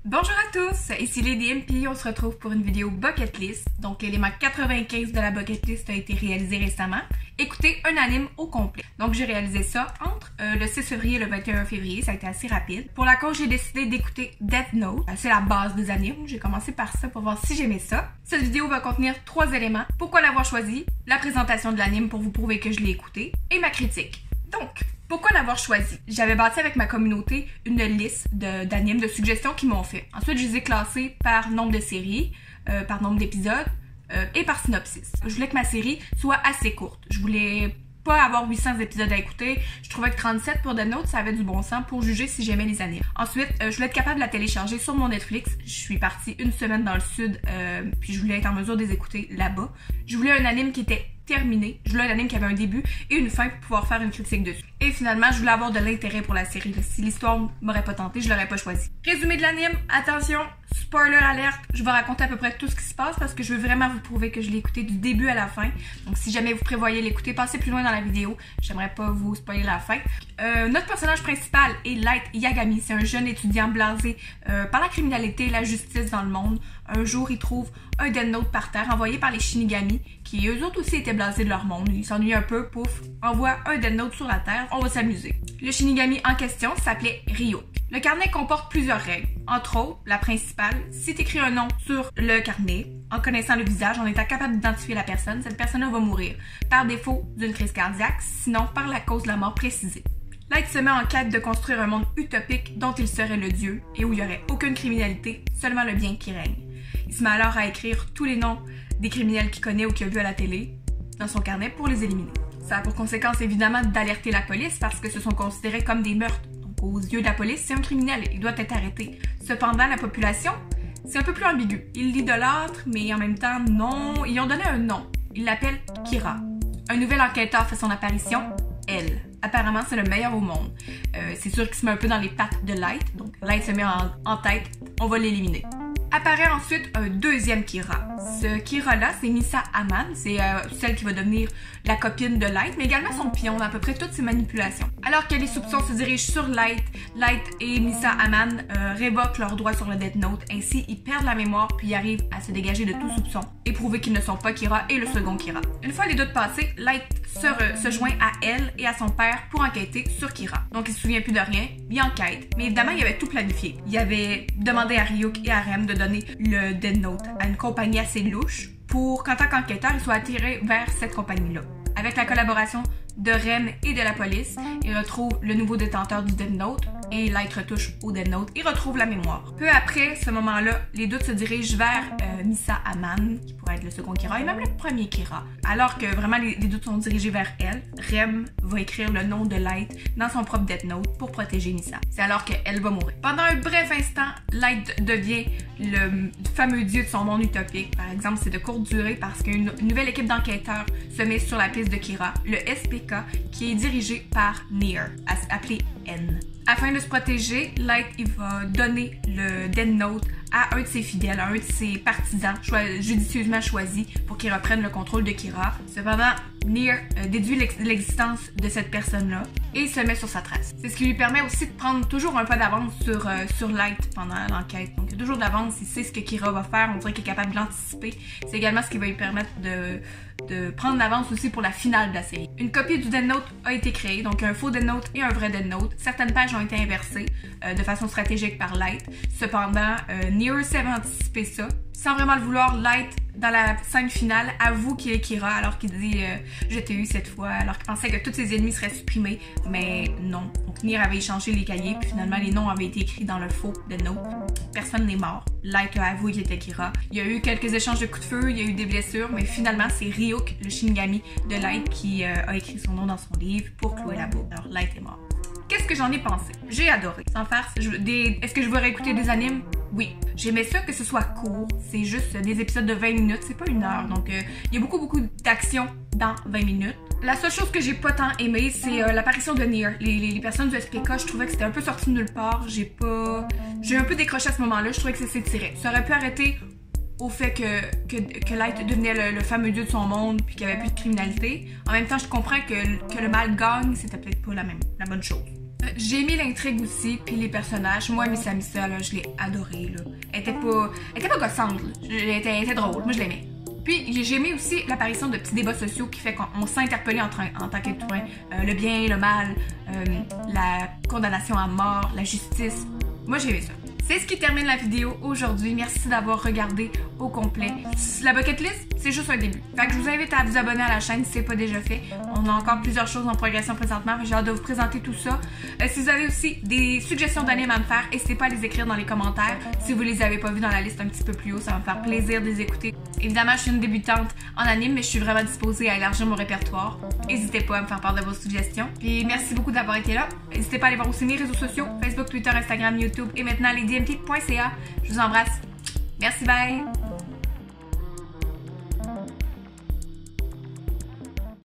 Bonjour à tous, ici Lady M, puis on se retrouve pour une vidéo bucket list. Donc l'élément 95 de la bucket list a été réalisé récemment. Écoutez un anime au complet. Donc j'ai réalisé ça entre le 6 février et le 21 février, ça a été assez rapide. Pour la cause, j'ai décidé d'écouter Death Note. C'est la base des animes, j'ai commencé par ça pour voir si j'aimais ça. Cette vidéo va contenir 3 éléments. Pourquoi l'avoir choisi, la présentation de l'anime pour vous prouver que je l'ai écouté, et ma critique. Donc, pourquoi l'avoir choisi? J'avais bâti avec ma communauté une liste d'animes, de suggestions qu'ils m'ont fait. Ensuite, je les ai classés par nombre de séries, par nombre d'épisodes et par synopsis. Je voulais que ma série soit assez courte. Je voulais pas avoir 800 épisodes à écouter. Je trouvais que 37 pour Death Note, ça avait du bon sens pour juger si j'aimais les animes. Ensuite, je voulais être capable de la télécharger sur mon Netflix. Je suis partie une semaine dans le sud, puis je voulais être en mesure de les écouter là-bas. Je voulais un anime qui était terminé. Je voulais un anime qui avait un début et une fin pour pouvoir faire une critique dessus. Et finalement, je voulais avoir de l'intérêt pour la série. Si l'histoire m'aurait pas tenté, je l'aurais pas choisi. Résumé de l'anime, attention, spoiler alerte, je vais raconter à peu près tout ce qui se passe parce que je veux vraiment vous prouver que je l'ai écouté du début à la fin. Donc si jamais vous prévoyez l'écouter, passez plus loin dans la vidéo. J'aimerais pas vous spoiler la fin. Notre personnage principal est Light Yagami. C'est un jeune étudiant blasé par la criminalité et la justice dans le monde. Un jour, il trouve un Death Note par terre envoyé par les Shinigami qui eux autres aussi étaient blasés de leur monde. Ils s'ennuient un peu, pouf, envoie un Death Note sur la terre, on va s'amuser. Le Shinigami en question s'appelait Ryuk. Le carnet comporte plusieurs règles. Entre autres, la principale, si tu écris un nom sur le carnet, en connaissant le visage, en étant capable d'identifier la personne, cette personne-là va mourir. Par défaut d'une crise cardiaque, sinon par la cause de la mort précisée. Light se met en quête de construire un monde utopique dont il serait le dieu et où il n'y aurait aucune criminalité, seulement le bien qui règne. Il se met alors à écrire tous les noms des criminels qu'il connaît ou qu'il a vus à la télé dans son carnet pour les éliminer. Ça a pour conséquence évidemment d'alerter la police parce que ce sont considérés comme des meurtres. Donc aux yeux de la police, c'est un criminel, il doit être arrêté. Cependant, la population, c'est un peu plus ambigu. Ils l'idolâtrent, mais en même temps, non. Ils lui ont donné un nom. Ils l'appellent Kira. Un nouvel enquêteur fait son apparition, elle. Apparemment, c'est le meilleur au monde. C'est sûr qu'il se met un peu dans les pattes de Light, donc Light se met en tête, on va l'éliminer. Apparaît ensuite un deuxième Kira. Ce Kira-là, c'est Misa Amane, c'est celle qui va devenir la copine de Light, mais également son pion dans à peu près toutes ses manipulations. Alors que les soupçons se dirigent sur Light, Light et Misa Amane révoquent leurs droits sur le Death Note, ainsi ils perdent la mémoire puis ils arrivent à se dégager de tout soupçon et prouver qu'ils ne sont pas Kira et le second Kira. Une fois les doutes passés, Light se joint à elle et à son père pour enquêter sur Kira. Donc il se souvient plus de rien, il enquête, mais évidemment il avait tout planifié. Il avait demandé à Ryuk et à Rem de donner le Death Note à une compagnie assez louche pour qu'en tant qu'enquêteur, il soit attiré vers cette compagnie-là. Avec la collaboration de Rem et de la police, il retrouve le nouveau détenteur du Death Note et Light retouche au Death Note et retrouve la mémoire. Peu après ce moment-là, les doutes se dirigent vers Misa Amane, qui pourrait être le second Kira, et même le premier Kira. Alors que vraiment les doutes sont dirigés vers elle, Rem va écrire le nom de Light dans son propre Death Note pour protéger Misa. C'est alors qu'elle va mourir. Pendant un bref instant, Light devient le fameux dieu de son monde utopique. Par exemple, c'est de courte durée parce qu'une nouvelle équipe d'enquêteurs se met sur la piste de Kira, le SPK, qui est dirigé par Nier, appelé N. Afin de se protéger, Light il va donner le Death Note à un de ses fidèles, à un de ses partisans judicieusement choisis pour qu'il reprenne le contrôle de Kira. Cependant, Nier déduit l'existence de cette personne-là et se met sur sa trace. C'est ce qui lui permet aussi de prendre toujours un pas d'avance sur Light pendant l'enquête. Donc, il y a toujours d'avance, il sait ce que Kira va faire, on dirait qu'il est capable de l'anticiper. C'est également ce qui va lui permettre de prendre l'avance aussi pour la finale de la série. Une copie du Death Note a été créée, donc un faux Death Note et un vrai Death Note. Certaines pages ont été inversées de façon stratégique par Light. Cependant, Nier savait anticiper ça. Sans vraiment le vouloir, Light, dans la scène finale, avoue qu'il est Kira alors qu'il dit « Je t'ai eu cette fois », alors qu'il pensait que tous ses ennemis seraient supprimés, mais non. Donc Nier avait échangé les cahiers, puis finalement les noms avaient été écrits dans le faux Death Note. Personne n'est mort. Light a avoué qu'il était Kira. Il y a eu quelques échanges de coups de feu, il y a eu des blessures, mais finalement c'est Ryuk, le Shinigami de Light, qui a écrit son nom dans son livre pour clouer la boucle. Alors Light est mort. Qu'est-ce que j'en ai pensé? J'ai adoré. Sans farce, est-ce que je vais réécouter des animes? Oui. J'aimais ça que ce soit court. C'est juste des épisodes de 20 minutes. C'est pas une heure. Donc, il y a beaucoup d'action dans 20 minutes. La seule chose que j'ai pas tant aimé, c'est l'apparition de Nier. Les personnes du SPK, je trouvais que c'était un peu sorti de nulle part. J'ai un peu décroché à ce moment-là. Je trouvais que ça s'étirait. Ça aurait pu arrêter au fait que Light devenait le fameux dieu de son monde puis qu'il n'y avait plus de criminalité. En même temps, je comprends que le mal gagne, c'était peut-être pas la bonne chose. J'ai aimé l'intrigue aussi, puis les personnages. Moi, Miss Amissa, là, je l'ai adorée. Là. Elle était pas gossante. Elle était drôle. Moi, je l'aimais. Puis j'ai aimé aussi l'apparition de petits débats sociaux qui fait qu'on s'est interpellé en tant qu'être humain. Le bien, le mal, la condamnation à mort, la justice. Moi, j'ai aimé ça. C'est ce qui termine la vidéo aujourd'hui. Merci d'avoir regardé au complet. La bucket list, c'est juste un début. Fait que je vous invite à vous abonner à la chaîne si ce n'est pas déjà fait. On a encore plusieurs choses en progression présentement. J'ai hâte de vous présenter tout ça. Si vous avez aussi des suggestions d'animes à me faire, n'hésitez pas à les écrire dans les commentaires. Si vous les avez pas vues dans la liste un petit peu plus haut, ça va me faire plaisir de les écouter. Évidemment, je suis une débutante en anime, mais je suis vraiment disposée à élargir mon répertoire. N'hésitez pas à me faire part de vos suggestions. Puis merci beaucoup d'avoir été là. N'hésitez pas à aller voir aussi mes réseaux sociaux, Facebook, Twitter, Instagram, YouTube et maintenant lesdmp.ca. Je vous embrasse. Merci, bye!